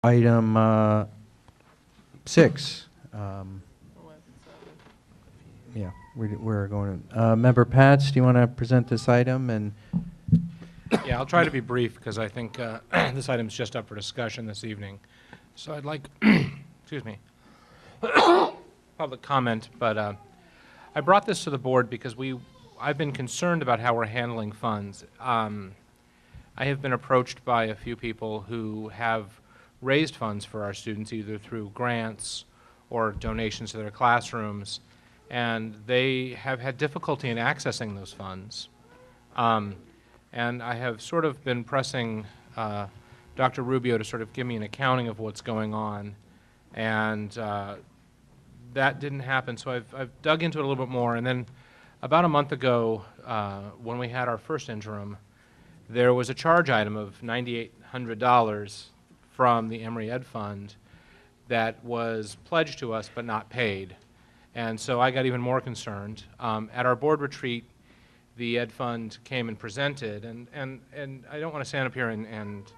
Item 6. Yeah, we're going to. Member Patz, do you want to present this item? And Yeah, I'll try to be brief because I think this item is just up for discussion this evening. So I'd like, excuse me, public comment, but I brought this to the board because I've been concerned about how we're handling funds. I have been approached by a few people who have raised funds for our students either through grants or donations to their classrooms, and they have had difficulty in accessing those funds. And I have sort of been pressing Dr. Rubio to sort of give me an accounting of what's going on, and that didn't happen, so I've dug into it a little bit more, and then about a month ago, when we had our first interim, there was a charge item of $9,800 from the Emery Ed Fund that was pledged to us but not paid. And so I got even more concerned. At our board retreat, the Ed Fund came and presented, and I don't want to stand up here and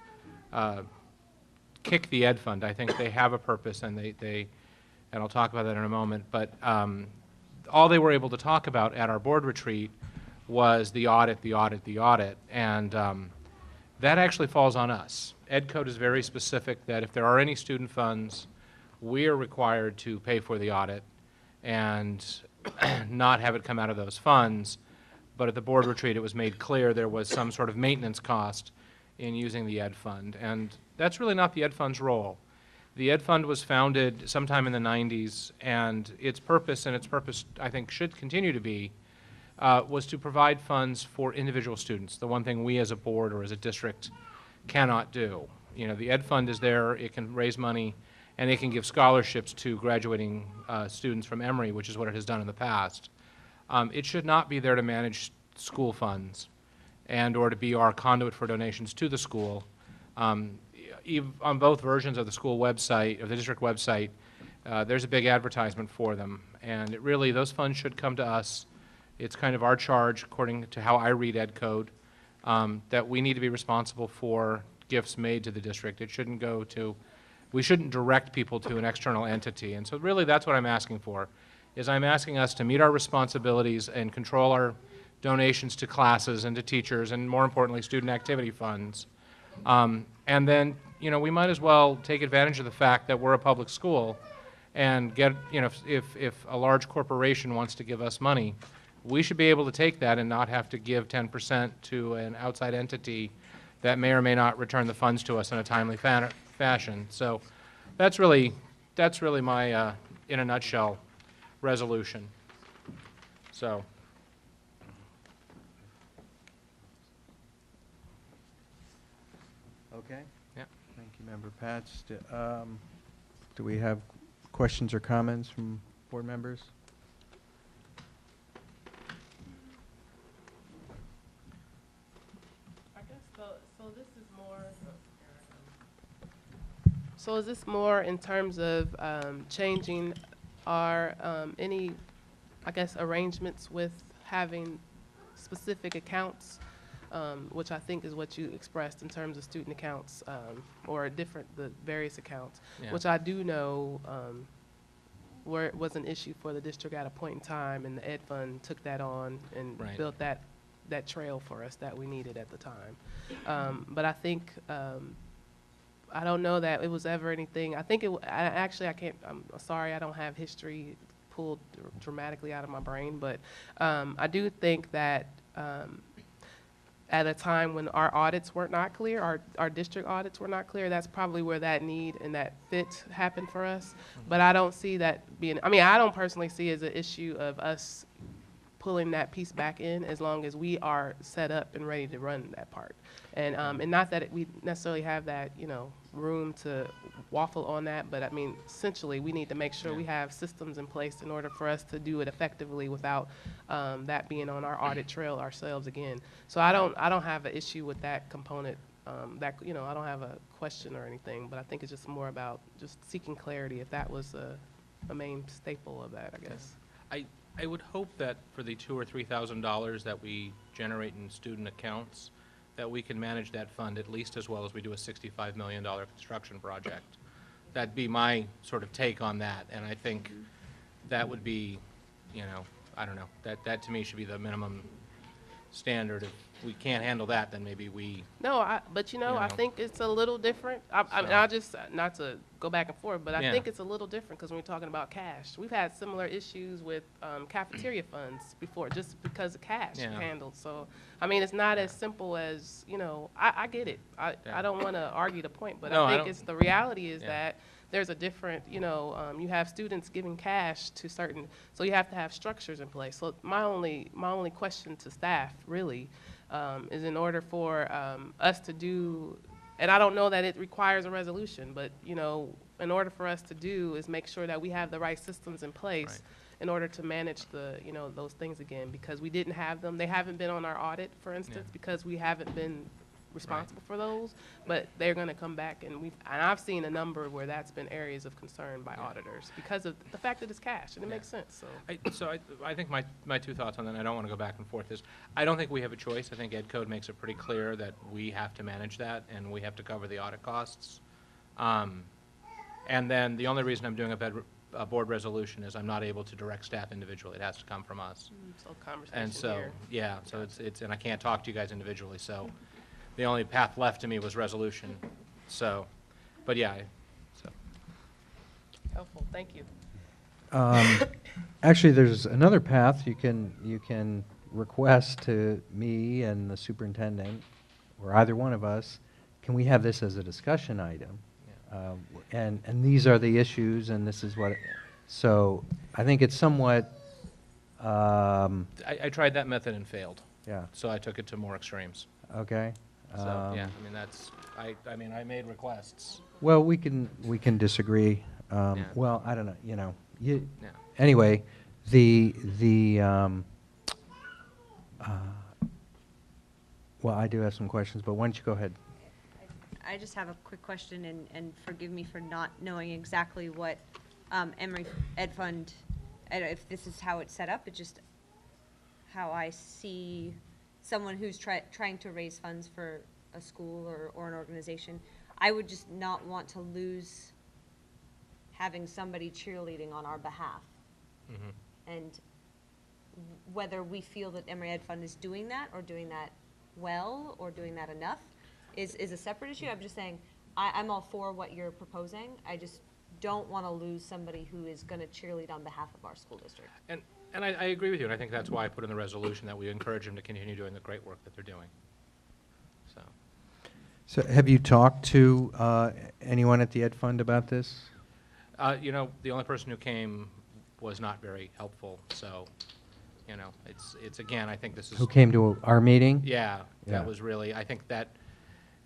kick the Ed Fund. I think they have a purpose, and and I'll talk about that in a moment, but all they were able to talk about at our board retreat was the audit, and that actually falls on us. Ed Code is very specific that if there are any student funds, we are required to pay for the audit and not have it come out of those funds. But at the board retreat, it was made clear there was some sort of maintenance cost in using the Ed Fund, and that's really not the Ed Fund's role. The Ed Fund was founded sometime in the 90s, and its purpose, I think, should continue to be, was to provide funds for individual students, the one thing we as a board or as a district cannot do. You know, the Ed Fund is there, it can raise money, and it can give scholarships to graduating students from Emery, which is what it has done in the past. It should not be there to manage school funds and or to be our conduit for donations to the school. On both versions of the school website, of the district website, there's a big advertisement for them. And those funds should come to us. It's kind of our charge, according to how I read Ed Code, that we need to be responsible for gifts made to the district. It shouldn't go to, we shouldn't direct people to an external entity. And so really that's what I'm asking for, is I'm asking us to meet our responsibilities and control our donations to classes and to teachers and, more importantly, student activity funds. And then, you know, we might as well take advantage of the fact that we're a public school and get, you know, if a large corporation wants to give us money, we should be able to take that and not have to give 10% to an outside entity that may or may not return the funds to us in a timely fashion. So that's really my, in a nutshell, resolution. So. okay. Yeah. Thank you, Member Patz. Do we have questions or comments from board members? I guess so this is more. So is this more in terms of changing our any, I guess, arrangements with having specific accounts, which I think is what you expressed in terms of student accounts or the various accounts, Yeah. which I do know where it was an issue for the district at a point in time, and the Ed Fund took that on and Right. built that trail for us that we needed at the time. But I think I don't know that it was ever anything. I think I'm sorry, I don't have history pulled dramatically out of my brain, but I do think that at a time when our audits were not clear, our district audits were not clear, that's probably where that need and that fit happened for us. But I don't see that being, I don't personally see it as an issue of us pulling that piece back in as long as we are set up and ready to run that part. And not that we necessarily have that, you know, room to waffle on that, but essentially we need to make sure we have systems in place in order for us to do it effectively without that being on our audit trail ourselves again. So I don't have an issue with that component. That, you know, I don't have a question or anything, but I think it's just more about just seeking clarity if that was a main staple of that, I guess. I would hope that for the $2,000 or $3,000 that we generate in student accounts, that we can manage that fund at least as well as we do a $65 million construction project. That'd be my sort of take on that, and I think that would be, you know, I don't know, that to me should be the minimum standard. If we can't handle that, then maybe we, No, but you know, I know. think it's a little different. I mean, So- I just, not to go back and forth, but I Yeah. think it's a little different because when we're talking about cash, we've had similar issues with cafeteria funds before, just because of cash Yeah. handled. So, I mean, it's not as simple as, you know, I get it. Yeah. I don't want to argue the point, but No, I I think don't- it's, the reality is Yeah. that there's a different, you know, you have students giving cash to certain, so you have to have structures in place. So my only question to staff, really, is in order for us to do, and I don't know that it requires a resolution, but, you know, in order for us to do is make sure that we have the right systems in place Right. in order to manage the, you know, those things again, because we didn't have them. They haven't been on our audit, for instance, because we haven't been responsible for those, but they're going to come back, and I've seen a number where that's been areas of concern by auditors because of the fact that it's cash, and it Yeah. makes sense, so. I think my two thoughts on that, and I don't want to go back and forth, is I don't think we have a choice. I think Ed Code makes it pretty clear that we have to manage that, and we have to cover the audit costs. And then the only reason I'm doing a board resolution is I'm not able to direct staff individually. It has to come from us. So conversation And so, here. yeah, so it's, and I can't talk to you guys individually, so the only path left to me was resolution. So, but yeah, so. Helpful, thank you. Actually, there's another path. You can request to me and the superintendent, or either one of us, can we have this as a discussion item? And these are the issues, and this is what, so I think it's somewhat, I tried that method and failed, yeah, so I took it to more extremes. okay. So, yeah, I mean, that's, I mean, I made requests. Well, we can disagree. Yeah. Well, I don't know, you know, Yeah. anyway, well, I do have some questions, but why don't you go ahead? I just have a quick question, and forgive me for not knowing exactly what Emery Ed Fund, I don't know if this is how it's set up, it's just how I see someone who's trying to raise funds for a school or an organization. I would just not want to lose having somebody cheerleading on our behalf. Mhm. And whether we feel that Emery Ed Fund is doing that, or doing that well, or doing that enough, is a separate issue. I'm just saying, I'm all for what you're proposing. I just don't want to lose somebody who is going to cheerlead on behalf of our school district. And I agree with you, and I think that's why I put in the resolution that we encourage them to continue doing the great work that they're doing. So, So have you talked to anyone at the Ed Fund about this? you know, the only person who came was not very helpful, so, you know, it's again, I think this is. Who came to our meeting? Yeah, Yeah. that was really, I think that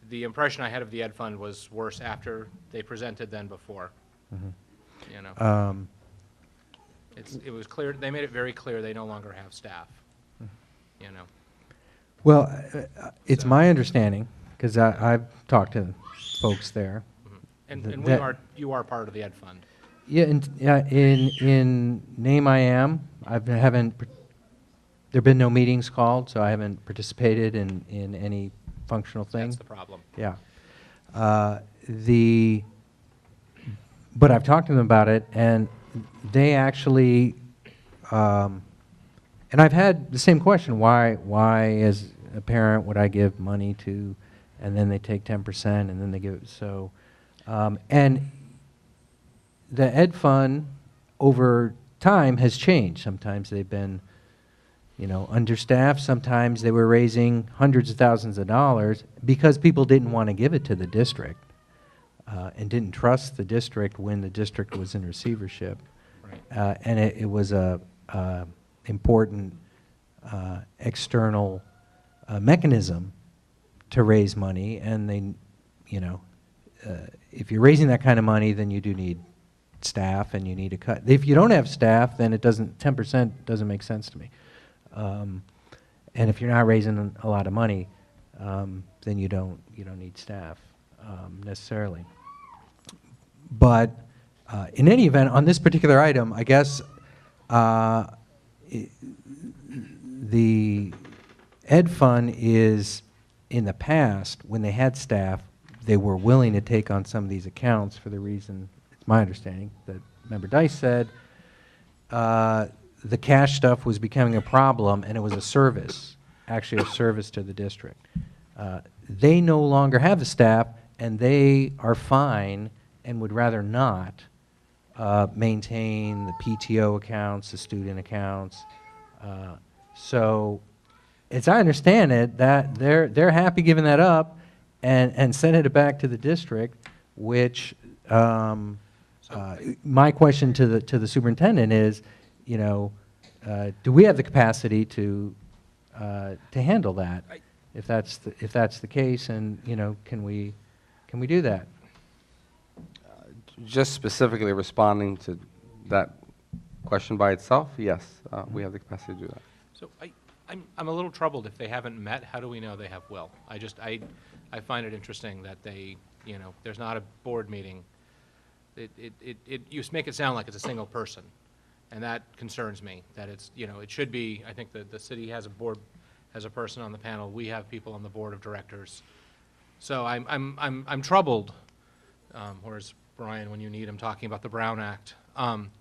the impression I had of the Ed Fund was worse after they presented than before, Mhm. you know. Um, It was clear, they made it very clear they no longer have staff, you know. Well, it's So- my understanding, because I've talked to folks there. And Th- and that- you are part of the Ed Fund. Yeah, in name I am. There've been no meetings called, so I haven't participated in any functional thing. That's the problem. Yeah. But I've talked to them about it, and they actually, and I've had the same question, why as a parent would I give money to, and then they take 10% and then they give it, so, and the Ed Fund over time has changed. Sometimes they've been, understaffed. Sometimes they were raising hundreds of thousands of dollars because people didn't want to give it to the district and didn't trust the district when the district was in receivership. Right. And it was a important external mechanism to raise money. And they, if you're raising that kind of money, then you do need staff and you need to cut. If you don't have staff, then 10% doesn't make sense to me. And if you're not raising a lot of money, then you don't need staff necessarily. But in any event, on this particular item, I guess the Ed Fund is in the past, when they had staff, they were willing to take on some of these accounts for the reason, it's my understanding, that Member Dice said, the cash stuff was becoming a problem, and it was a service, actually a service to the district. They no longer have the staff, and they are fine and would rather not maintain the PTO accounts, the student accounts. So, as I understand it, that they're happy giving that up and sending it back to the district, which my question to the superintendent is, you know, do we have the capacity to handle that? If that's the case, and you know, can we do that? Just specifically responding to that question by itself, yes, we have the capacity to do that. So I'm a little troubled if they haven't met. How do we know they have will? I I find it interesting that they, you know, there's not a board meeting. You make it sound like it's a single person, and that concerns me. That it's, you know, it should be. I think that the city has a board, has a person on the panel. We have people on the board of directors. So I'm troubled. Whereas Brian, when you need him, talking about the Brown Act. I'm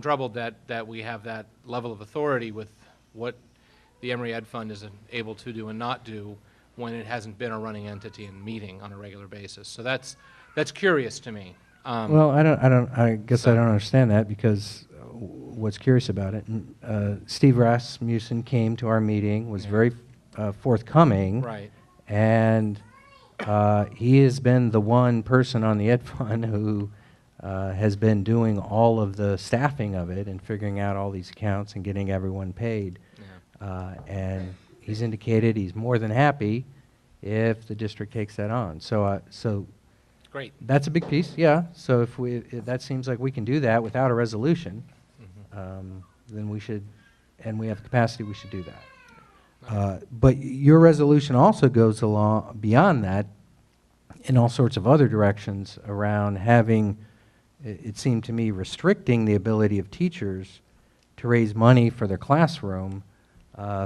troubled that we have that level of authority with what the Emery Ed Fund is able to do and not do when it hasn't been a running entity and meeting on a regular basis. So that's curious to me. Well, I guess I don't understand that, because what's curious about it, Steve Rasmussen came to our meeting, was very forthcoming. Right. And he has been the one person on the Ed Fund who has been doing all of the staffing of it and figuring out all these accounts and getting everyone paid. Yeah. And he's indicated he's more than happy if the district takes that on. So Great. that's a big piece, yeah. So if that seems like we can do that without a resolution, then we should, and we have the capacity, we should do that. But your resolution also goes along beyond that in all sorts of other directions around having, it seemed to me, restricting the ability of teachers to raise money for their classroom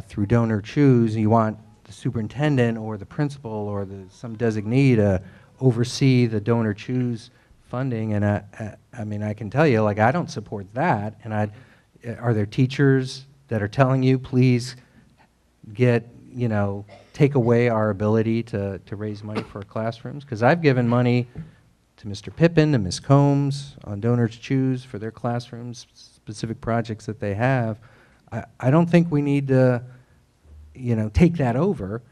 through donor choose. You want the superintendent or the principal or some designee to oversee the donor choose funding. And I mean, I can tell you, like, I don't support that. And are there teachers that are telling you, please get, you know, take away our ability to raise money for our classrooms? Because I've given money to Mr. Pippin and Ms. Combs on Donors Choose for their classrooms, specific projects that they have. I don't think we need to, you know, take that over.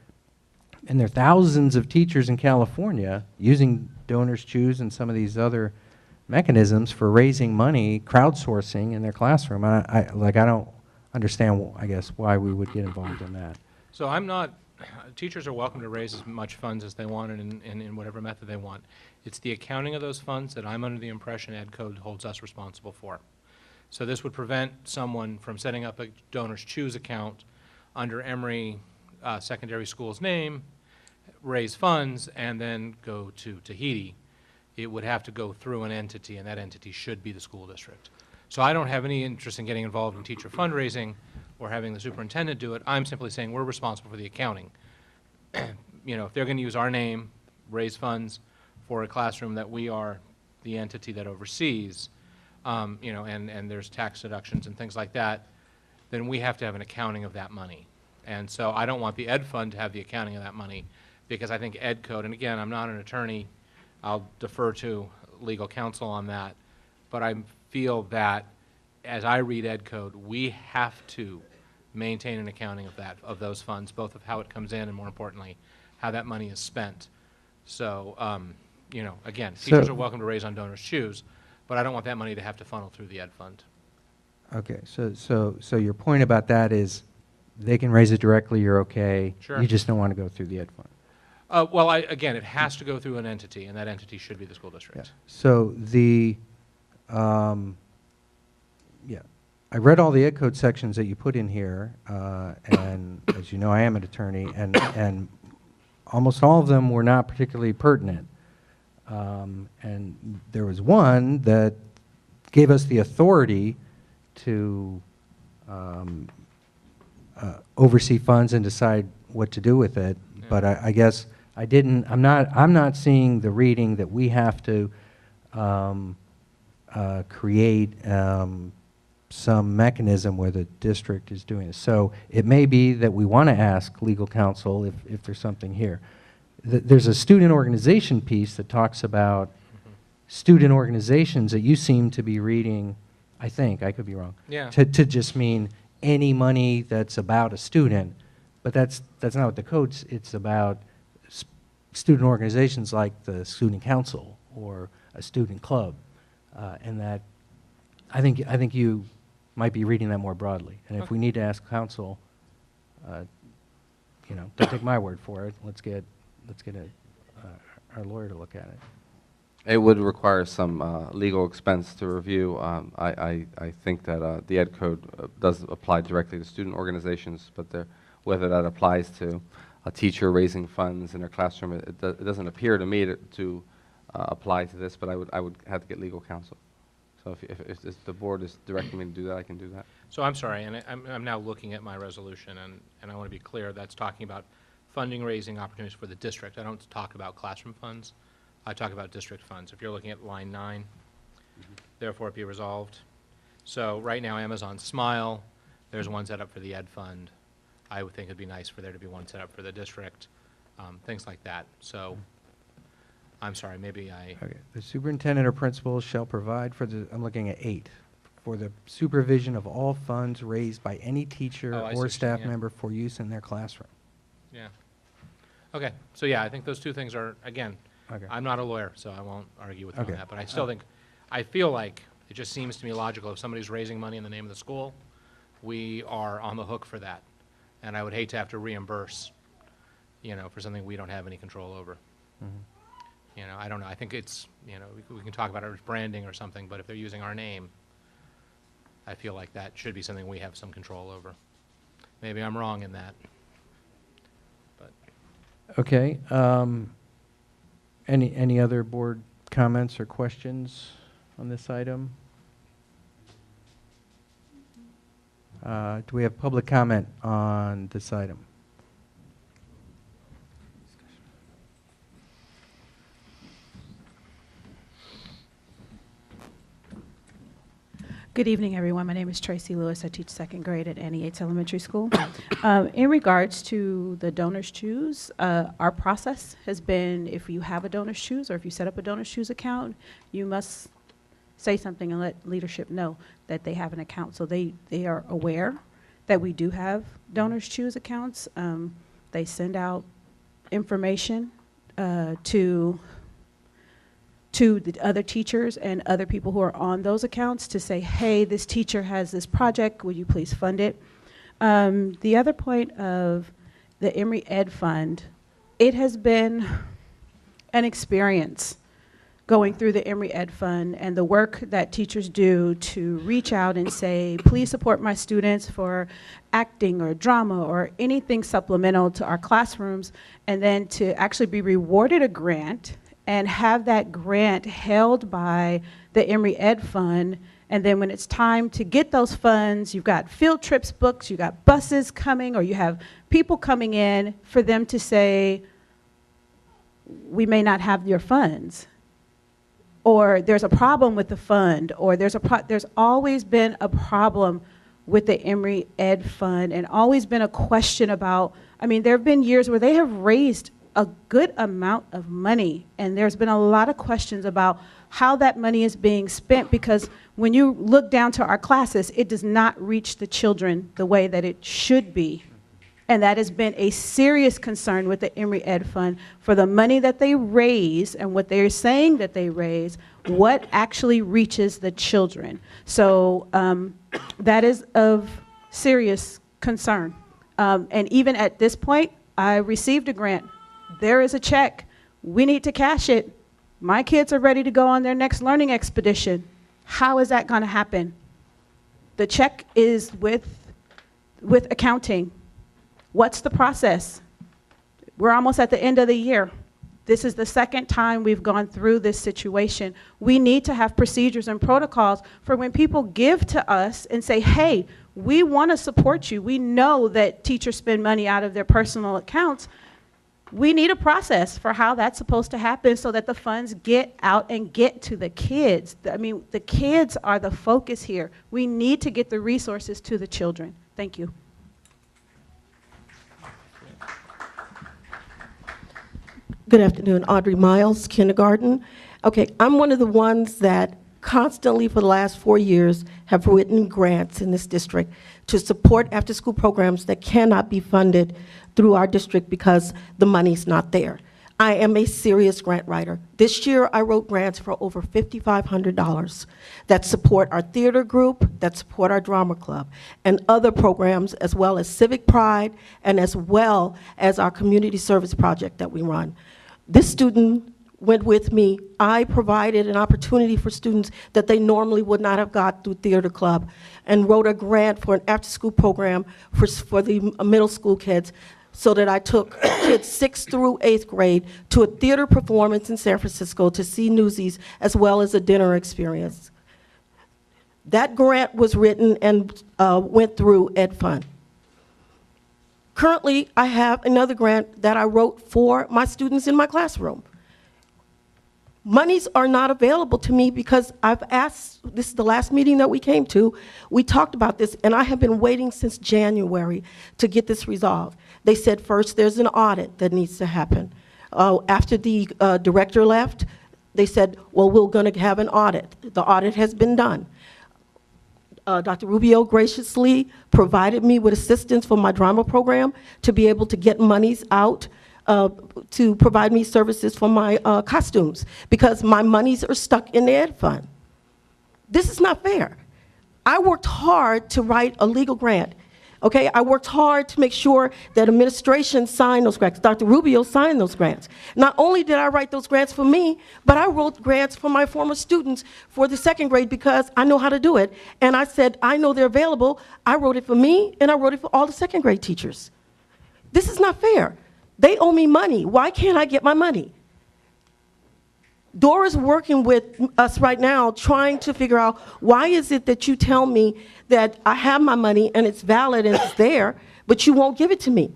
And there are thousands of teachers in California using Donors Choose and some of these other mechanisms for raising money, crowdsourcing in their classroom. I don't understand, I guess, why we would get involved in that. So teachers are welcome to raise as much funds as they want and in whatever method they want. It's the accounting of those funds that I'm under the impression Ed Code holds us responsible for. So this would prevent someone from setting up a Donors Choose account under Emery Secondary School's name, raise funds, and then go to Tahiti. It would have to go through an entity, and that entity should be the school district. So I don't have any interest in getting involved in teacher fundraising or having the superintendent do it. I'm simply saying we're responsible for the accounting. You know, if they're going to use our name, raise funds for a classroom that we are the entity that oversees, you know, and there's tax deductions and things like that, then we have to have an accounting of that money. And so I don't want the Ed Fund to have the accounting of that money, because I think Ed Code, and again, I'm not an attorney, I'll defer to legal counsel on that, but I feel that as I read Ed Code, we have to maintain an accounting of those funds, both of how it comes in and, more importantly, how that money is spent. So, you know, again, teachers are welcome to raise on Donors Choose, but I don't want that money to have to funnel through the Ed Fund. Okay, so your point about that is they can raise it directly, you're okay. Sure. You just don't want to go through the Ed Fund. Well, again, it has to go through an entity, and that entity should be the school district. Yeah. So I read all the Ed Code sections that you put in here, and as you know, I am an attorney, and almost all of them were not particularly pertinent. And there was one that gave us the authority to oversee funds and decide what to do with it, But I guess I'm not seeing the reading that we have to create some mechanism where the district is doing this. So it may be that we want to ask legal counsel if there's something here. There's a student organization piece that talks about student organizations that you seem to be reading, I think, I could be wrong, Yeah. to just mean any money that's about a student, but that's not what the code's, it's about student organizations like the student council or a student club, and that I think you might be reading that more broadly. And if we need to ask counsel, don't take my word for it. Let's get our lawyer to look at it. It would require some legal expense to review. I think that the Ed Code does apply directly to student organizations, but whether that applies to a teacher raising funds in their classroom, it doesn't appear to me to apply to this, but I would have to get legal counsel. So if the board is directing me to do that, I can do that. So I'm sorry, and I'm now looking at my resolution, and I want to be clear, that's talking about funding raising opportunities for the district. I don't talk about classroom funds. I talk about district funds. If you're looking at line 9, therefore it be resolved. So right now Amazon Smile, there's one set up for the Ed Fund. I would think it'd be nice for there to be one set up for the district, things like that. So I'm sorry, maybe I... Okay. The superintendent or principal shall provide I'm looking at 8, for the supervision of all funds raised by any teacher Oh, I see what or you're staff saying, yeah. member for use in their classroom. Yeah. Okay, so yeah, I think those two things are, again, Okay. I'm not a lawyer, so I won't argue with you on Okay. that, but I still think, I feel like it just seems to me logical if somebody's raising money in the name of the school, we are on the hook for that. And I would hate to have to reimburse, for something we don't have any control over. Mhm. I don't know, I think it's, we can talk about it as branding or something, but if they're using our name, I feel like that should be something we have some control over. Maybe I'm wrong in that. But Okay. Any other board comments or questions on this item? Do we have public comment on this item? Good evening, everyone. My name is Tracy Lewis. I teach second grade at Annie Yates Elementary School. In regards to the Donors Choose, our process has been if you have a Donors Choose or if you set up a Donors Choose account, you must say something and let leadership know that they have an account. So they are aware that we do have Donors Choose accounts. They send out information to the other teachers and other people who are on those accounts to say, hey, this teacher has this project, would you please fund it? The other point of the Emery Ed Fund, it has been an experience going through the Emery Ed Fund and the work that teachers do to reach out and say, please support my students for acting or drama or anything supplemental to our classrooms, and then to actually be rewarded a grant and have that grant held by the Emery Ed Fund. And then when it's time to get those funds, you've got field trips booked, you've got buses coming, or you have people coming in for them to say, we may not have your funds. Or there's a problem with the fund, or there's always been a problem with the Emery Ed Fund, and always been a question about, there have been years where they have raised a good amount of money, and there's been a lot of questions about how that money is being spent, because when you look down to our classes, it does not reach the children the way that it should be. And that has been a serious concern with the Emery Ed Fund for the money that they raise and what they're saying that they raise, what actually reaches the children. So that is of serious concern. And even at this point, I received a grant. There is a check. We need to cash it. My kids are ready to go on their next learning expedition. How is that going to happen? The check is with accounting. What's the process? We're almost at the end of the year. This is the second time we've gone through this situation. We need to have procedures and protocols for when people give to us and say, hey, we want to support you. We know that teachers spend money out of their personal accounts. we need a process for how that's supposed to happen so that the funds get out and get to the kids. I mean, the kids are the focus here. We need to get the resources to the children. Thank you. Good afternoon, Audrey Miles, kindergarten. Okay, I'm one of the ones that constantly for the last 4 years have written grants in this district to support after-school programs that cannot be funded through our district because the money's not there. I am a serious grant writer. This year, I wrote grants for over $5,500 that support our theater group, that support our drama club, and other programs, as well as Civic Pride, and as well as our community service project that we run. This student went with me. I provided an opportunity for students that they normally would not have got through theater club, and wrote a grant for an after-school program for the middle school kids, so that I took kids 6th through 8th grade to a theater performance in San Francisco to see Newsies, as well as a dinner experience. That grant was written and went through Ed Fund. Currently, I have another grant that I wrote for my students in my classroom. Monies are not available to me because I've asked, this is the last meeting that we came to, we talked about this, and I have been waiting since January to get this resolved. They said first there's an audit that needs to happen. After the director left, they said, well, we're going to have an audit. The audit has been done. Dr. Rubio graciously provided me with assistance for my drama program to be able to get monies out to provide me services for my costumes, because my monies are stuck in the Ed Fund. This is not fair. I worked hard to write a legal grant. Okay, I worked hard to make sure that administration signed those grants. Dr. Rubio signed those grants. Not only did I write those grants for me, but I wrote grants for my former students for the 2nd grade because I know how to do it. And I said, I know they're available. I wrote it for me, and I wrote it for all the 2nd grade teachers. This is not fair. They owe me money. Why can't I get my money? Dora's working with us right now trying to figure out, why is it that you tell me that I have my money and it's valid and it's there, but you won't give it to me?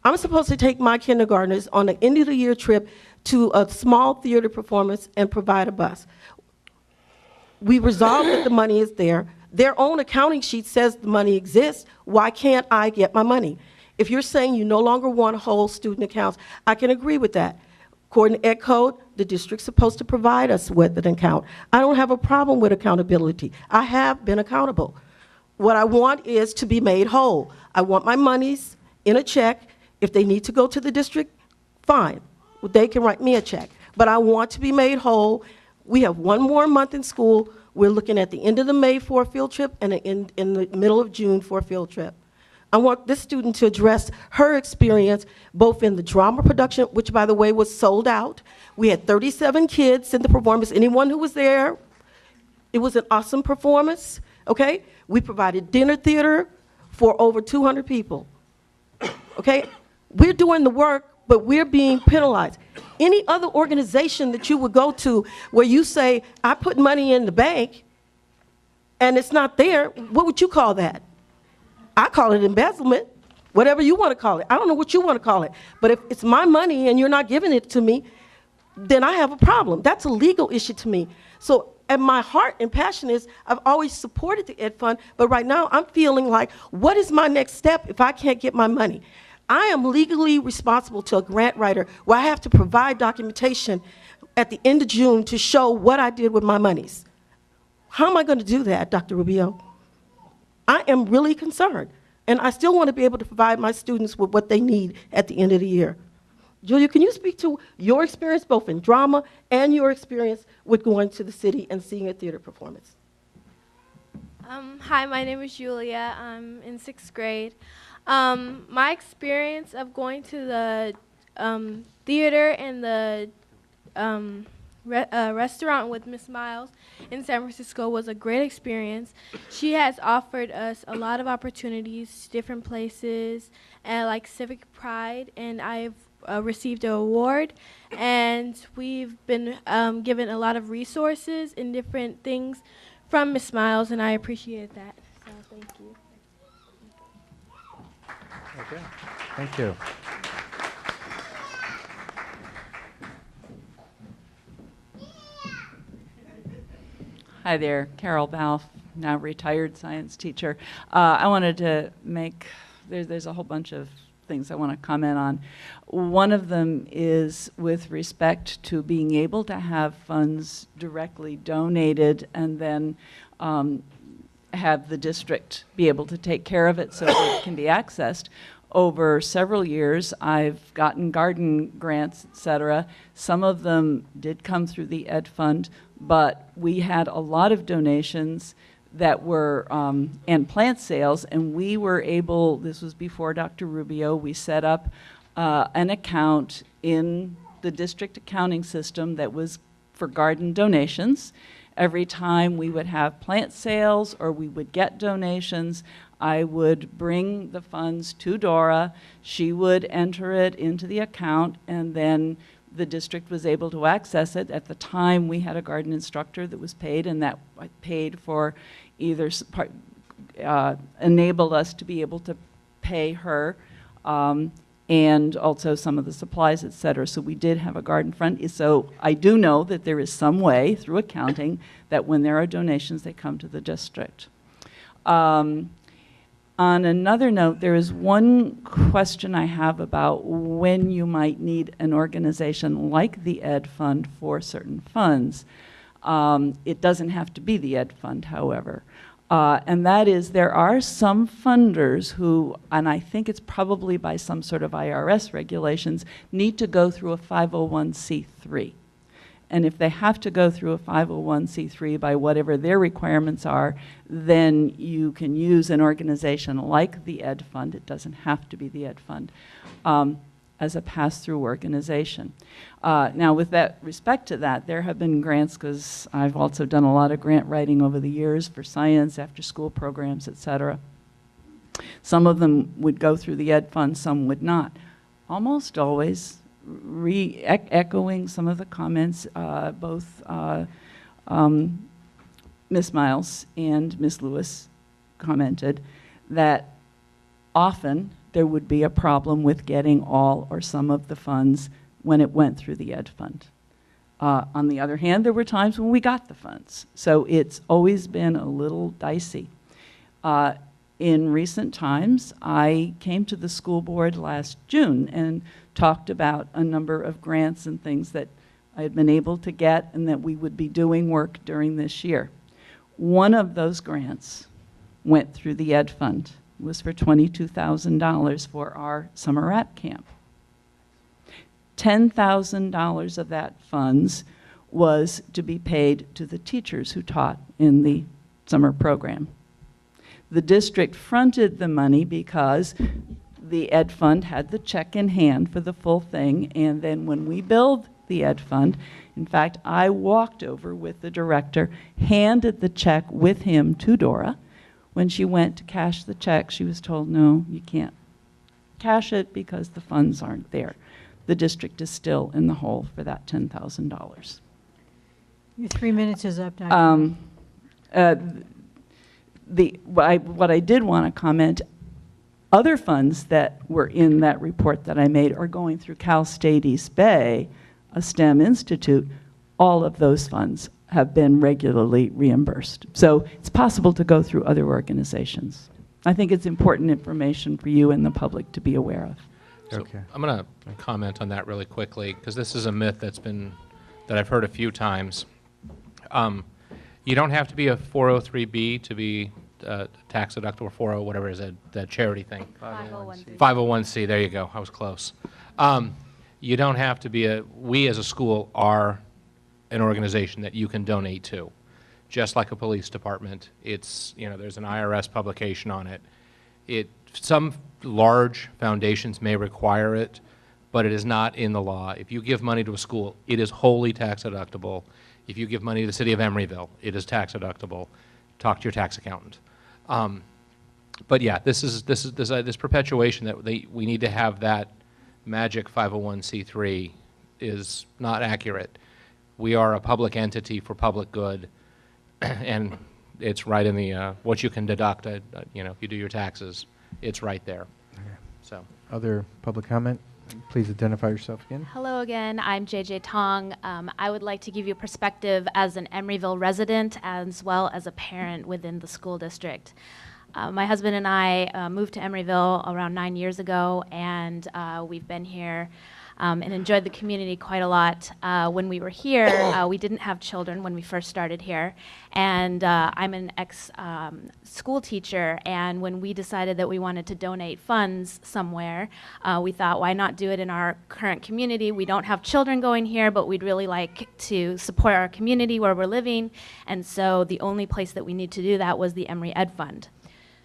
I'm supposed to take my kindergartners on an end-of-the-year trip to a small theater performance and provide a bus. We resolved that the money is there. Their own accounting sheet says the money exists. Why can't I get my money? If you're saying you no longer want to hold student accounts, I can agree with that. According to Ed Code, the district's supposed to provide us with an account. I don't have a problem with accountability. I have been accountable. What I want is to be made whole. I want my monies in a check. If they need to go to the district, fine. They can write me a check. But I want to be made whole. We have 1 more month in school. We're looking at the end of the May for a field trip and in the middle of June for a field trip. I want this student to address her experience both in the drama production, which, by the way, was sold out. We had 37 kids in the performance. Anyone who was there, it was an awesome performance, okay? We provided dinner theater for over 200 people, okay? We're doing the work, but we're being penalized. Any other organization that you would go to where you say, I put money in the bank and it's not there, what would you call that? I call it embezzlement, whatever you want to call it. I don't know what you want to call it. But if it's my money and you're not giving it to me, then I have a problem. That's a legal issue to me. So, and my heart and passion is, I've always supported the Ed Fund, but right now I'm feeling like, what is my next step if I can't get my money? I am legally responsible to a grant writer where I have to provide documentation at the end of June to show what I did with my monies. How am I going to do that, Dr. Rubio? I am really concerned, and I still want to be able to provide my students with what they need at the end of the year. Julia, can you speak to your experience both in drama and your experience with going to the city and seeing a theater performance? Hi, my name is Julia. I'm in 6th grade. My experience of going to the theater and the restaurant with Miss Miles in San Francisco was a great experience. She has offered us a lot of opportunities, different places, and like Civic Pride, and I've received an award, and we've been given a lot of resources and different things from Miss Miles, and I appreciate that. So thank you. Okay. Thank you. Hi there, Carol Balfe, now retired science teacher. I wanted to make, there's a whole bunch of things I want to comment on. One of them is with respect to being able to have funds directly donated and then have the district be able to take care of it so it can be accessed. Over several years, I've gotten garden grants, et cetera. Some of them did come through the Ed Fund, but we had a lot of donations that were, and plant sales, and we were able, this was before Dr. Rubio, we set up an account in the district accounting system that was for garden donations. Every time we would have plant sales or we would get donations, I would bring the funds to Dora. She would enter it into the account, and then the district was able to access it. At the time, we had a garden instructor that was paid, and that paid for either enabled us to be able to pay her, and also some of the supplies, et cetera. So we did have a garden fund. So I do know that there is some way through accounting that when there are donations, they come to the district. On another note, there is one question I have about when you might need an organization like the Ed Fund for certain funds. It doesn't have to be the Ed Fund, however. And that is, there are some funders who, and I think it's probably by some sort of IRS regulations, need to go through a 501c3. And if they have to go through a 501c3 by whatever their requirements are, then you can use an organization like the Ed Fund, it doesn't have to be the Ed Fund, as a pass-through organization. Now, with that respect to that, there have been grants, because I've also done a lot of grant writing over the years for science, after-school programs, et cetera. Some of them would go through the Ed Fund, some would not. Almost always, echoing some of the comments, both Ms. Miles and Ms. Lewis commented, that often there would be a problem with getting all or some of the funds when it went through the Ed Fund. On the other hand, there were times when we got the funds. So it's always been a little dicey. In recent times, I came to the school board last June and talked about a number of grants and things that I had been able to get and that we would be doing work during this year. One of those grants went through the Ed Fund. It was for $22,000 for our summer rat camp. $10,000 of that funds was to be paid to the teachers who taught in the summer program. The district fronted the money because the Ed Fund had the check in hand for the full thing, and then when we billed the Ed Fund, in fact, I walked over with the director, handed the check with him to Dora. When she went to cash the check, she was told, no, you can't cash it because the funds aren't there. The district is still in the hole for that $10,000. Your 3 minutes is up, Dr. What I did want to comment, other funds that were in that report that I made are going through Cal State East Bay, a STEM institute. All of those funds have been regularly reimbursed. So it's possible to go through other organizations. I think it's important information for you and the public to be aware of. So Okay. I'm going to comment on that really quickly, because this is a myth that I've heard a few times. You don't have to be a 403B to be tax deductible, 40, whatever it is, that charity thing. 501c. 501c, there you go, I was close. You don't have to be we as a school are an organization that you can donate to, just like a police department. It's, there's an IRS publication on it. Some large foundations may require it, but it is not in the law. If you give money to a school, it is wholly tax deductible. If you give money to the city of Emeryville, it is tax deductible. Talk to your tax accountant. But yeah, this perpetuation that we need to have that magic 501c3 is not accurate. We are a public entity for public good, and it's right in the what you can deduct. If you do your taxes, it's right there. Okay. So Other public comment? Please identify yourself again. Hello again, I'm JJ Tong. I would like to give you perspective as an Emeryville resident as well as a parent within the school district. My husband and I moved to Emeryville around 9 years ago, and we've been here and enjoyed the community quite a lot. When we were here, we didn't have children when we first started here, and I'm an ex-school teacher, and when we decided that we wanted to donate funds somewhere, we thought, why not do it in our current community? We don't have children going here, but we'd really like to support our community where we're living, and so the only place that we need to do that was the Emery Ed Fund.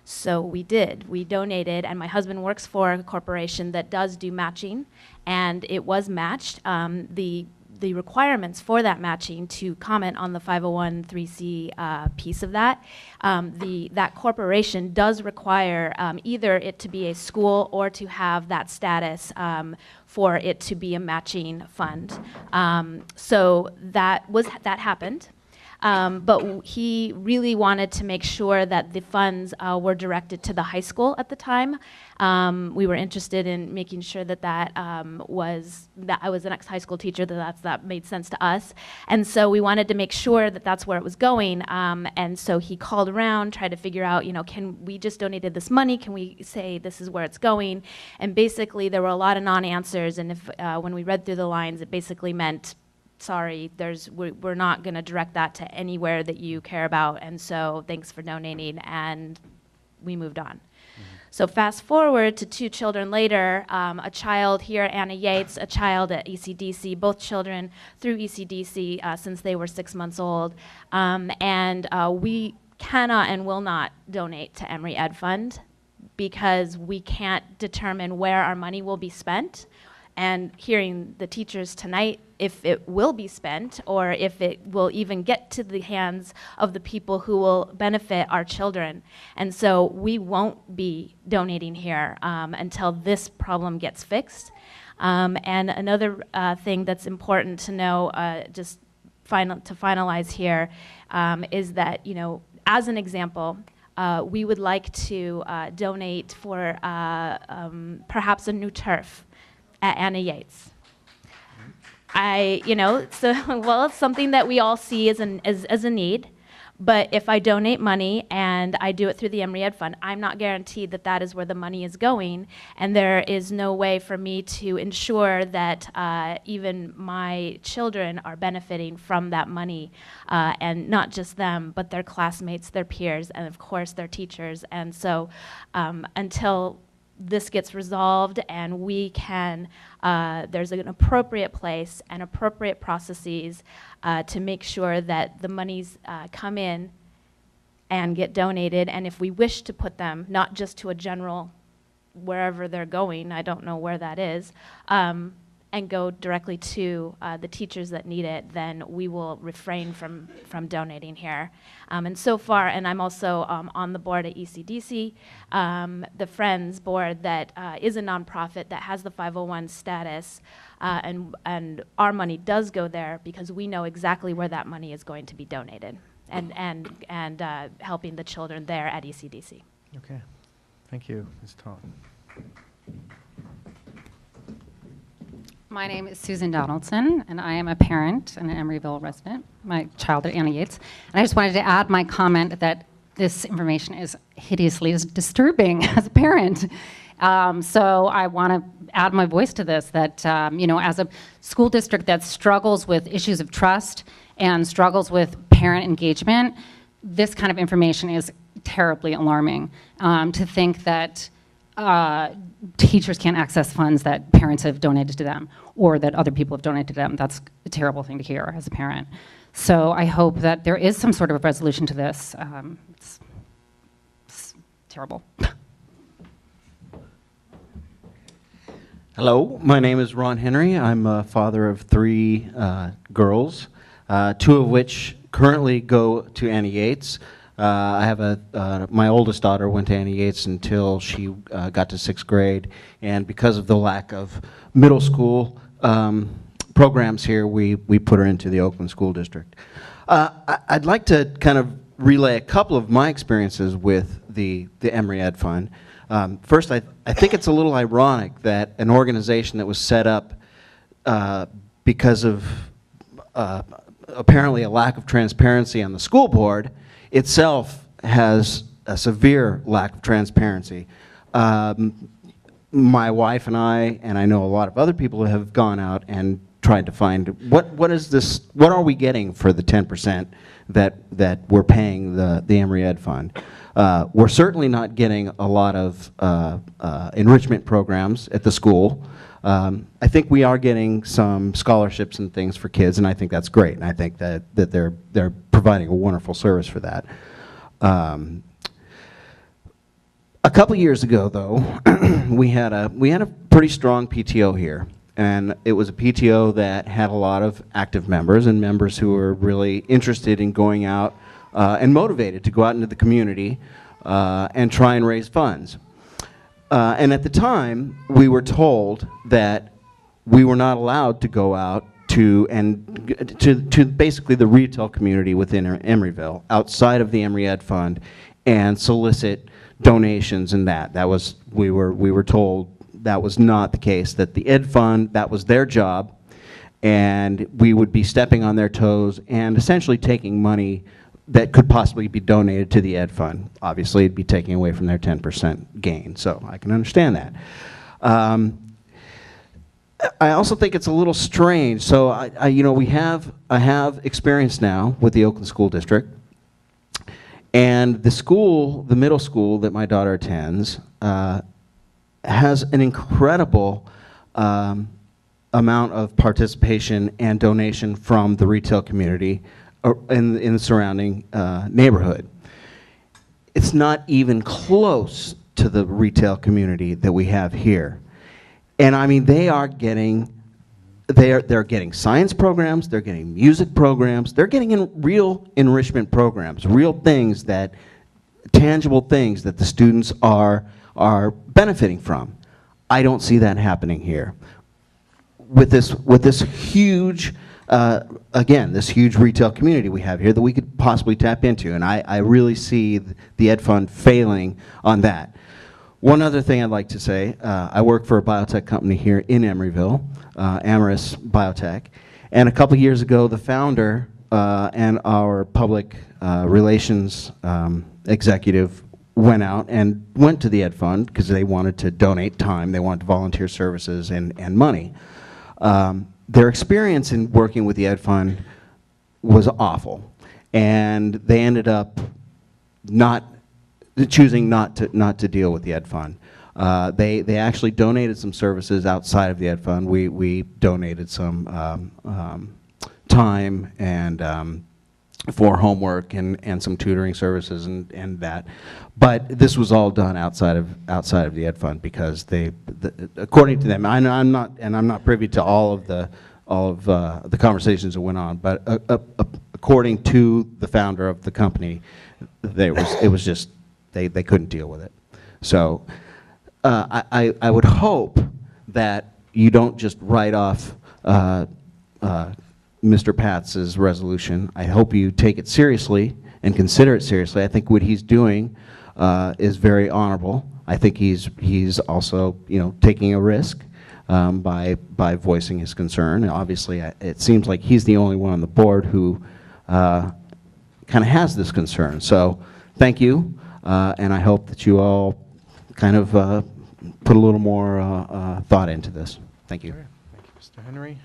So we did. We donated, and my husband works for a corporation that does do matching, and it was matched. The requirements for that matching, to comment on the 501(c)(3) piece of that, that corporation does require either it to be a school or to have that status for it to be a matching fund. So that happened. But he really wanted to make sure that the funds were directed to the high school at the time. We were interested in making sure that that I was an ex-high school teacher, that made sense to us. And so we wanted to make sure that that's where it was going. And so he called around, tried to figure out, can we just donated this money? Can we say this is where it's going? And basically there were a lot of non-answers. And when we read through the lines, it basically meant, sorry, we're not going to direct that to anywhere that you care about, and so thanks for donating, and we moved on. So fast forward to 2 children later, a child here at Anna Yates, a child at ECDC, both children through ECDC since they were 6 months old, and we cannot and will not donate to Emery Ed Fund because we can't determine where our money will be spent. And hearing the teachers tonight, if it will be spent or if it will even get to the hands of the people who will benefit our children. And so we won't be donating here until this problem gets fixed. And another thing that's important to know, to finalize here, is that, as an example, we would like to donate for perhaps a new turf at Anna Yates. It's something that we all see as a need, but if I donate money and I do it through the Emery Ed Fund, I'm not guaranteed that that is where the money is going, and there is no way for me to ensure that even my children are benefiting from that money, and not just them, but their classmates, their peers, and of course their teachers. And so until this gets resolved and we can, there's an appropriate place and appropriate processes to make sure that the monies come in and get donated, and if we wish to put them not just to a general wherever they're going, I don't know where that is, and go directly to the teachers that need it, then we will refrain from donating here. And so far, and I'm also on the board at ECDC, the Friends board that is a nonprofit that has the 501 status, and our money does go there because we know exactly where that money is going to be donated, and helping the children there at ECDC. Okay, thank you, Ms. Tong. My name is Susan Donaldson, and I am a parent and an Emeryville resident, my child at Anna Yates. And I just wanted to add my comment that this information is hideously disturbing as a parent. So I want to add my voice to this, that as a school district that struggles with issues of trust and struggles with parent engagement, this kind of information is terribly alarming. To think that teachers can't access funds that parents have donated to them or that other people have donated to them. That's a terrible thing to hear as a parent. So I hope that there is some sort of a resolution to this. It's terrible. Hello, my name is Ron Henry. I'm a father of 3 girls, 2 of which currently go to Anna Yates. I have my oldest daughter went to Anna Yates until she got to 6th grade, and because of the lack of middle school programs here, we put her into the Oakland School District. I'd like to kind of relay a couple of my experiences with the Emery Ed Fund. First, I think it's a little ironic that an organization that was set up because of apparently a lack of transparency on the school board itself has a severe lack of transparency. My wife and I know a lot of other people who have gone out and tried to find what is this, what are we getting for the 10% that we're paying the Emery Ed Fund. We're certainly not getting a lot of enrichment programs at the school. I think we are getting some scholarships and things for kids, and I think that's great, and I think that they're providing a wonderful service for that. A couple years ago, though, we had a pretty strong PTO here, and it was a PTO that had a lot of active members and members who were really interested in going out and motivated to go out into the community and try and raise funds. And at the time, we were told that we were not allowed to go out to basically the retail community within Emeryville, outside of the Emery Ed Fund, and solicit donations and that. We were told that was not the case, that the Ed Fund, that was their job, and we would be stepping on their toes and essentially taking money that could possibly be donated to the Ed Fund. Obviously, it'd be taking away from their 10% gain, so I can understand that. I also think it's a little strange. So I have experience now with the Oakland School District, and the middle school that my daughter attends, has an incredible amount of participation and donation from the retail community in the surrounding neighborhood. It's not even close to the retail community that we have here. And I mean, they're getting science programs, they're getting music programs, they're getting real enrichment programs, real things tangible things that the students are benefiting from. I don't see that happening here. With this huge, again, this huge retail community we have here that we could possibly tap into, and I really see the Ed Fund failing on that. One other thing I'd like to say, I work for a biotech company here in Emeryville, Amyris Biotech, and a couple years ago the founder and our public relations executive went out and went to the Ed Fund because they wanted to donate time, they wanted volunteer services and money. Their experience in working with the Ed Fund was awful, and they ended up choosing not to deal with the Ed Fund. They actually donated some services outside of the Ed Fund. We donated some time and for homework and some tutoring services and that, but this was all done outside of the Ed Fund because according to them, I'm not privy to all of the conversations that went on, but according to the founder of the company, it was just they couldn't deal with it. So I would hope that you don't just write off Mr. Patz's resolution. I hope you take it seriously and consider it seriously. I think what he's doing is very honorable. I think he's also taking a risk by voicing his concern. And obviously, it seems like he's the only one on the board who kind of has this concern. So thank you, and I hope that you all kind of put a little more thought into this. Thank you. Thank you, Mr. Henry.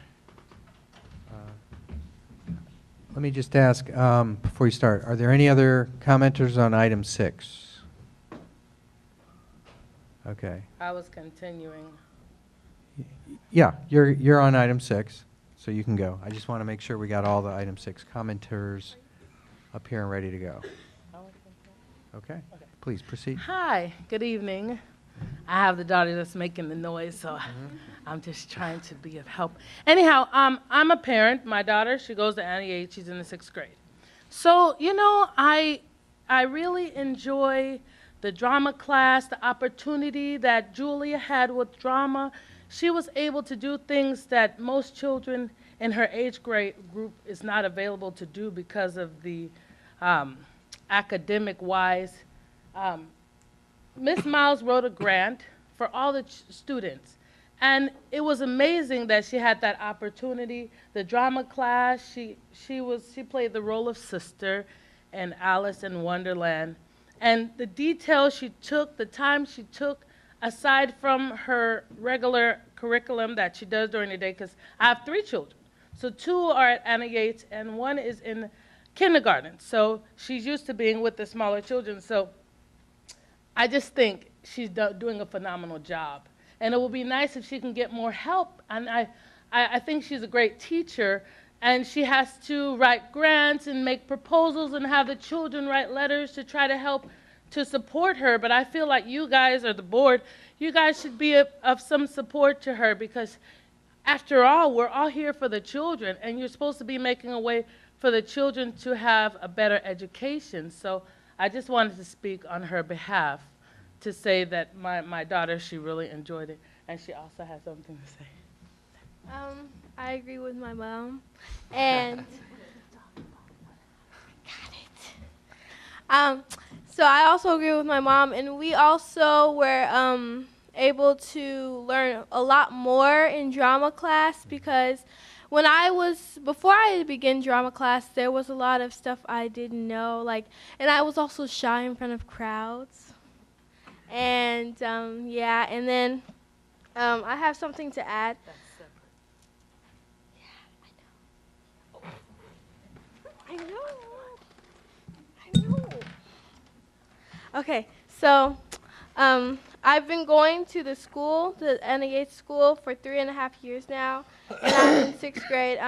Let me just ask, before you start, are there any other commenters on item 6? Okay. I was continuing. Yeah, you're on item 6, so you can go. I just want to make sure we got all the item 6 commenters up here and ready to go. Okay, please proceed. Hi, good evening. I have the daughter that's making the noise, so I'm just trying to be of help. Anyhow, I'm a parent. My daughter, she goes to Annie H. She's in the 6th grade. So, I really enjoy the drama class, the opportunity that Julia had with drama. She was able to do things that most children in her age grade group is not available to do because of the academic-wise Miss Miles wrote a grant for all the students. And it was amazing that she had that opportunity. The drama class, she played the role of sister in Alice in Wonderland. And the details she took, the time she took, aside from her regular curriculum that she does during the day, because I have 3 children. So 2 are at Anna Yates and 1 is in kindergarten. So she's used to being with the smaller children. So I just think she's doing a phenomenal job. And it will be nice if she can get more help. And I think she's a great teacher. And she has to write grants and make proposals and have the children write letters to try to help to support her. But I feel like you guys, or the board, you guys should be of some support to her, because after all, we're all here for the children, and you're supposed to be making a way for the children to have a better education. So I just wanted to speak on her behalf to say that my daughter, she really enjoyed it, and she also has something to say. I agree with my mom, and so I also agree with my mom, and we also were able to learn a lot more in drama class, because before I began drama class, there was a lot of stuff I didn't know, and I was also shy in front of crowds, and yeah, and then I have something to add. I know. Okay, so I've been going to the school, the Anna Yates school, for 3.5 years now, and I'm in 6th grade.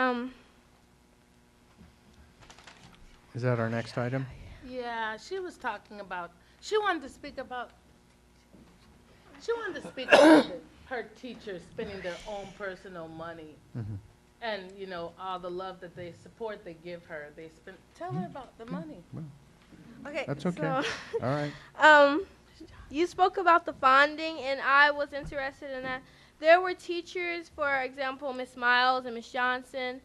Is that our next item? Yeah, she was talking about, she wanted to speak about her teachers spending their own personal money. Mm-hmm. And, you know, all the love that they give her. Tell her about the money. Well, Okay, that's okay. so All right. you spoke about the bonding, and I was interested in that. There were teachers, for example, Miss Miles and Miss Johnson.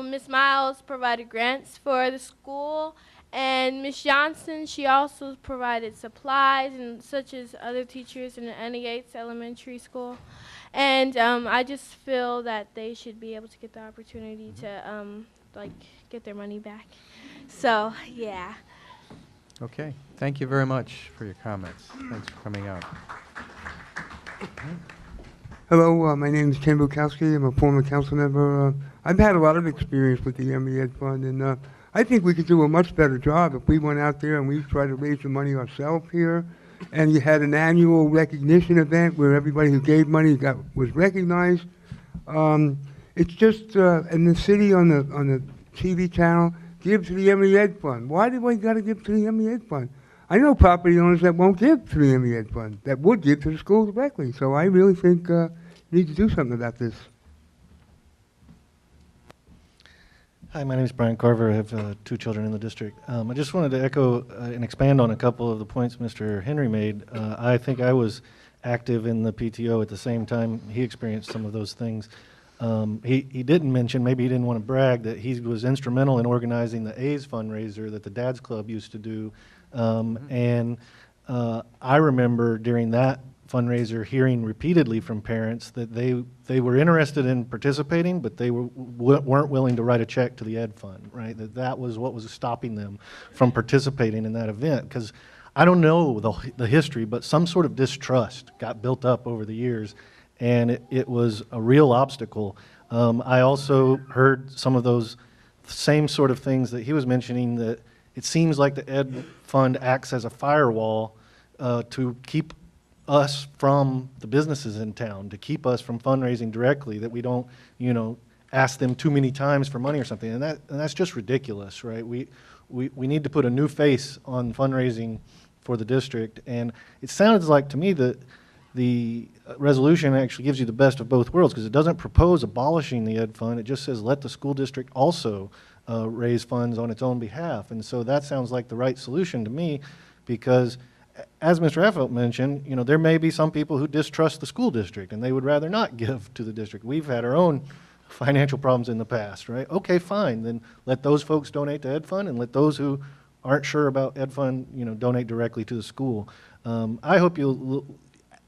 Miss Miles provided grants for the school, and Miss Johnson, she also provided supplies, and such as other teachers in the Anna Yates Elementary School. And I just feel that they should be able to get the opportunity to get their money back. So, yeah. Okay. Thank you very much for your comments. Thanks for coming out. Hello, my name is Ken Bukowski. I'm a former council member. I've had a lot of experience with the Emery Ed Fund, and I think we could do a much better job if we went out there and we tried to raise the money ourselves here, and you had an annual recognition event where everybody who gave money was recognized. It's just in the city on the TV channel, give to the Emery Ed Fund. Why do we got to give to the Emery Ed Fund? I know property owners that won't give to the Emery Ed Fund, that would give to the school directly. So I really think you need to do something about this. Hi, my name is Brian Carver. I have 2 children in the district. I just wanted to echo and expand on a couple of the points Mr. Henry made. I think I was active in the PTO at the same time he experienced some of those things. He didn't mention, maybe he didn't want to brag, that he was instrumental in organizing the A's fundraiser that the Dad's Club used to do. And I remember during that fundraiser hearing repeatedly from parents that they were interested in participating, but they weren't willing to write a check to the Ed Fund, right? That was what was stopping them from participating in that event. Because I don't know the history, but some sort of distrust got built up over the years, and it was a real obstacle. I also heard some of those same sort of things that he was mentioning, that it seems like the Ed Fund acts as a firewall to keep us from the businesses in town, to keep us from fundraising directly, that we don't, ask them too many times for money or something. And that's just ridiculous, right? We need to put a new face on fundraising for the district. And it sounds like to me that the resolution actually gives you the best of both worlds, because it doesn't propose abolishing the Ed Fund. It just says let the school district also raise funds on its own behalf. And so that sounds like the right solution to me, because as Mr. Effelt mentioned, there may be some people who distrust the school district and they would rather not give to the district. We've had our own financial problems in the past, right? Okay, fine, then let those folks donate to Ed Fund, and let those who aren't sure about Ed Fund, donate directly to the school. I hope you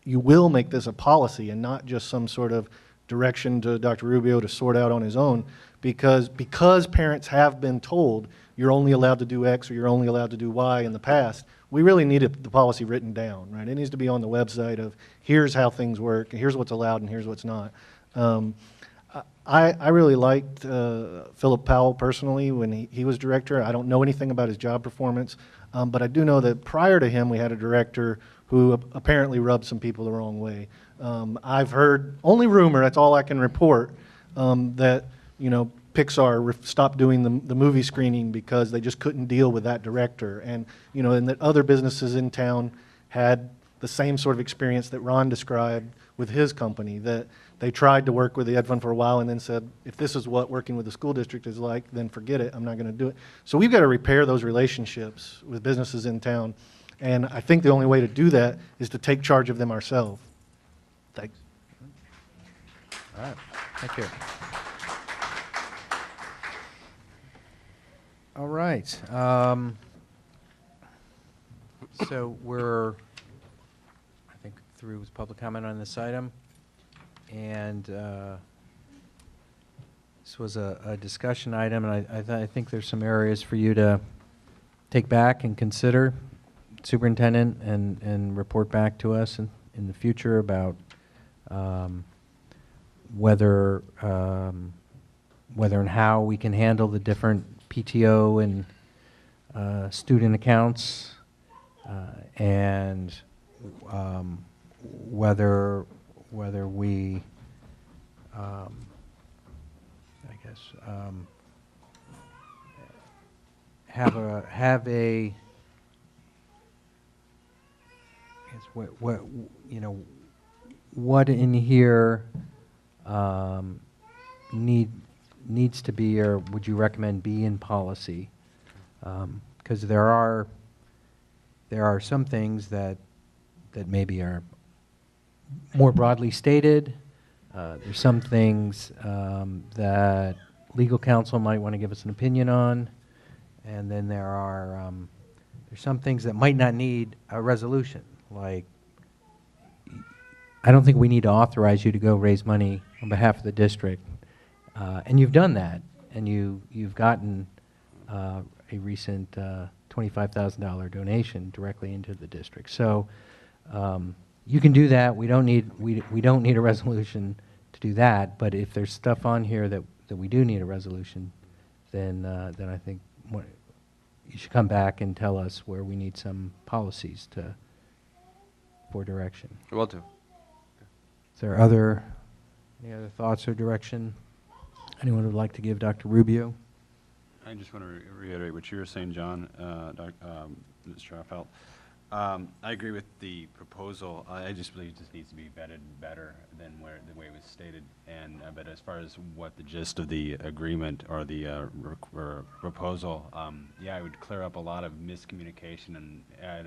will make this a policy and not just some sort of direction to Dr. Rubio to sort out on his own, because parents have been told you're only allowed to do X or you're only allowed to do Y in the past. We really need the policy written down, right? It needs to be on the website of here's how things work, and here's what's allowed and here's what's not. I really liked Philip Powell personally when he was director. I don't know anything about his job performance, but I do know that prior to him we had a director who apparently rubbed some people the wrong way. I've heard, only rumor, that's all I can report, that Pixar stopped doing the movie screening because they just couldn't deal with that director, and that other businesses in town had the same sort of experience that Ron described with his company, that they tried to work with the Ed Fund for a while and then said, if this is what working with the school district is like, then forget it, I'm not going to do it. So we've got to repair those relationships with businesses in town, and I think the only way to do that is to take charge of them ourselves. Thanks. All right, thank you. All right. So we're, I think, through with public comment on this item. And this was a discussion item, and I think there's some areas for you to take back and consider, Superintendent, and report back to us in the future about whether and how we can handle the different PTO and student accounts, and whether we, I guess, have a what in here needs to be, or would you recommend be in policy? Because there are some things that maybe are more broadly stated. There's some things that legal counsel might want to give us an opinion on, and then there's some things that might not need a resolution. Like, I don't think we need to authorize you to go raise money on behalf of the district, and you've done that, and you've gotten a recent $25,000 donation directly into the district. So you can do that. We don't need a resolution to do that. But if there's stuff on here that we do need a resolution, then I think you should come back and tell us where we need some policies for direction. Will do. Is there any other thoughts or direction anyone would like to give Dr. Rubio? I just want to reiterate what you were saying, John, Mr. Affelt. I agree with the proposal. I just believe it just needs to be vetted better than the way it was stated. But as far as what the gist of the agreement or the proposal, yeah, it would clear up a lot of miscommunication and add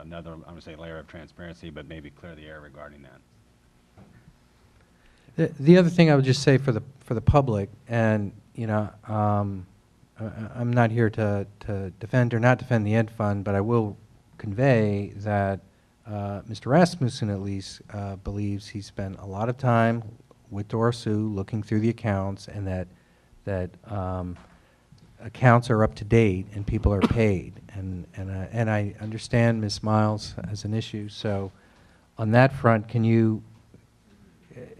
another, I'm going to say, layer of transparency, but maybe clear the air regarding that. The other thing I would just say for the public, and I'm not here to defend or not defend the Ed Fund, but I will convey that Mr. Rasmussen at least believes he spent a lot of time with Dora Sue looking through the accounts, and that accounts are up to date and people are paid, and I understand Ms. Miles has an issue. So on that front, can you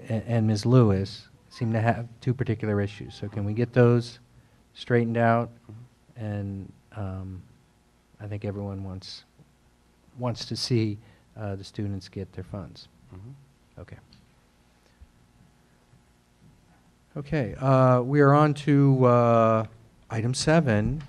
and Ms. Lewis seem to have two particular issues? So can we get those straightened out? And I think everyone wants to see the students get their funds. Okay. Okay, we are on to item 7,